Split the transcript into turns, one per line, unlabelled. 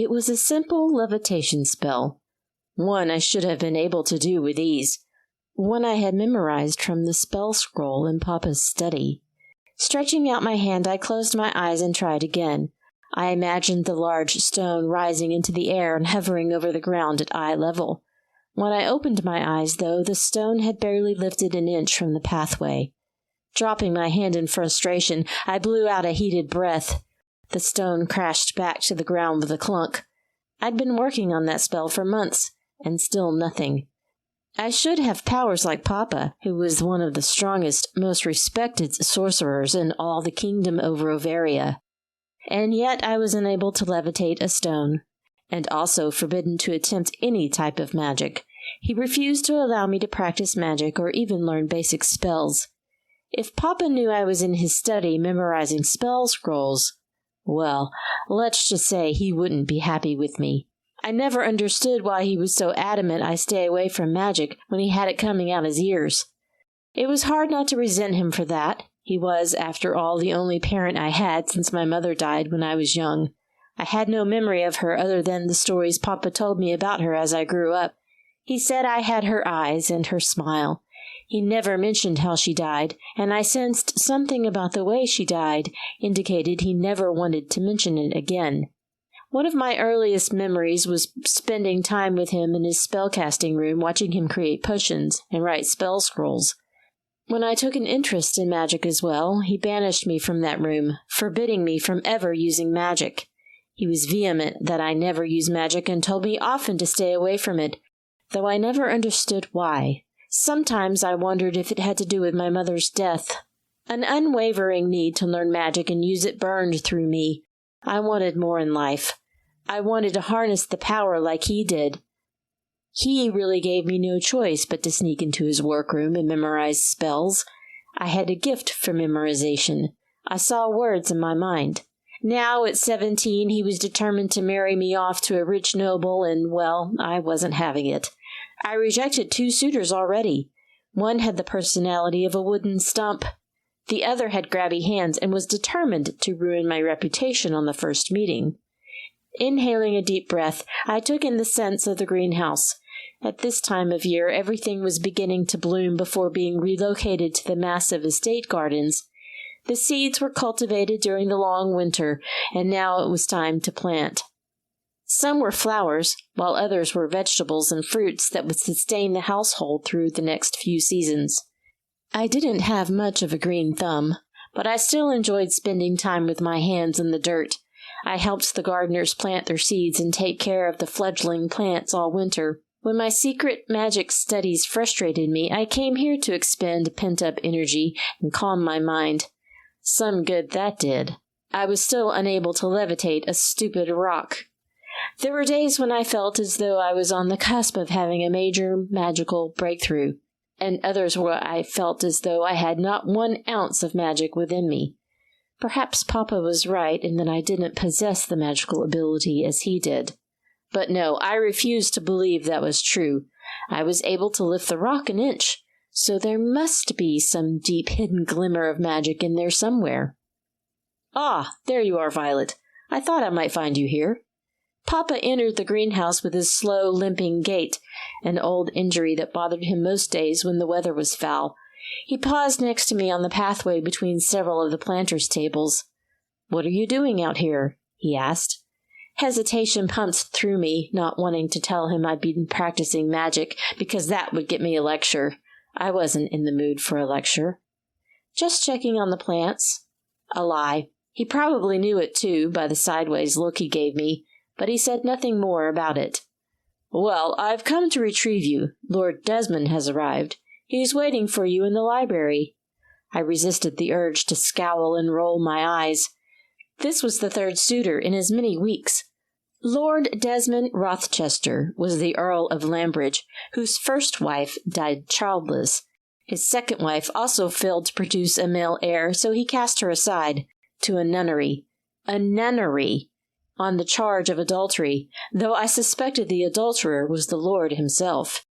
It was a simple levitation spell, one I should have been able to do with ease, one I had memorized from the spell scroll in Papa's study. Stretching out my hand, I closed my eyes and tried again. I imagined the large stone rising into the air and hovering over the ground at eye level. When I opened my eyes, though, the stone had barely lifted an inch from the pathway. Dropping my hand in frustration, I blew out a heated breath. The stone crashed back to the ground with a clunk. I'd been working on that spell for months, and still nothing. I should have powers like Papa, who was one of the strongest, most respected sorcerers in all the kingdom of Roveria. And yet I was unable to levitate a stone, and also forbidden to attempt any type of magic. He refused to allow me to practice magic or even learn basic spells. If Papa knew I was in his study memorizing spell scrolls, well, let's just say he wouldn't be happy with me. I never understood why he was so adamant I stay away from magic when he had it coming out his ears. It was hard not to resent him for that. He was, after all, the only parent I had since my mother died when I was young. I had no memory of her other than the stories Papa told me about her as I grew up. He said I had her eyes and her smile. He never mentioned how she died, and I sensed something about the way she died indicated he never wanted to mention it again. One of my earliest memories was spending time with him in his spellcasting room, watching him create potions and write spell scrolls. When I took an interest in magic as well, he banished me from that room, forbidding me from ever using magic. He was vehement that I never use magic and told me often to stay away from it, though I never understood why. Sometimes I wondered if it had to do with my mother's death. An unwavering need to learn magic and use it burned through me. I wanted more in life. I wanted to harness the power like he did. He really gave me no choice but to sneak into his workroom and memorize spells. I had a gift for memorization. I saw words in my mind. Now, at 17, he was determined to marry me off to a rich noble, and, well, I wasn't having it. I rejected 2 suitors already. One had the personality of a wooden stump. The other had grabby hands and was determined to ruin my reputation on the first meeting. Inhaling a deep breath, I took in the scents of the greenhouse. At this time of year, everything was beginning to bloom before being relocated to the massive estate gardens. The seeds were cultivated during the long winter, and now it was time to plant. Some were flowers, while others were vegetables and fruits that would sustain the household through the next few seasons. I didn't have much of a green thumb, but I still enjoyed spending time with my hands in the dirt. I helped the gardeners plant their seeds and take care of the fledgling plants all winter. When my secret magic studies frustrated me, I came here to expend pent-up energy and calm my mind. Some good that did. I was still unable to levitate a stupid rock. There were days when I felt as though I was on the cusp of having a major magical breakthrough, and others where I felt as though I had not 1 ounce of magic within me. Perhaps Papa was right in that I didn't possess the magical ability as he did. But no, I refused to believe that was true. I was able to lift the rock an inch, so there must be some deep hidden glimmer of magic in there somewhere. Ah, there you are, Violet. I thought I might find you here. Papa entered the greenhouse with his slow, limping gait, an old injury that bothered him most days when the weather was foul. He paused next to me on the pathway between several of the planters' tables. "What are you doing out here?" he asked. Hesitation pumped through me, not wanting to tell him I'd been practicing magic, because that would get me a lecture. I wasn't in the mood for a lecture. "Just checking on the plants." A lie. He probably knew it, too, by the sideways look he gave me, but he said nothing more about it. "Well, I've come to retrieve you. Lord Desmond has arrived. He's waiting for you in the library." I resisted the urge to scowl and roll my eyes. This was the 3rd suitor in as many weeks. Lord Desmond Rochester was the Earl of Lambridge, whose first wife died childless. His second wife also failed to produce a male heir, so he cast her aside to a nunnery. A nunnery! On the charge of adultery, though I suspected the adulterer was the Lord himself.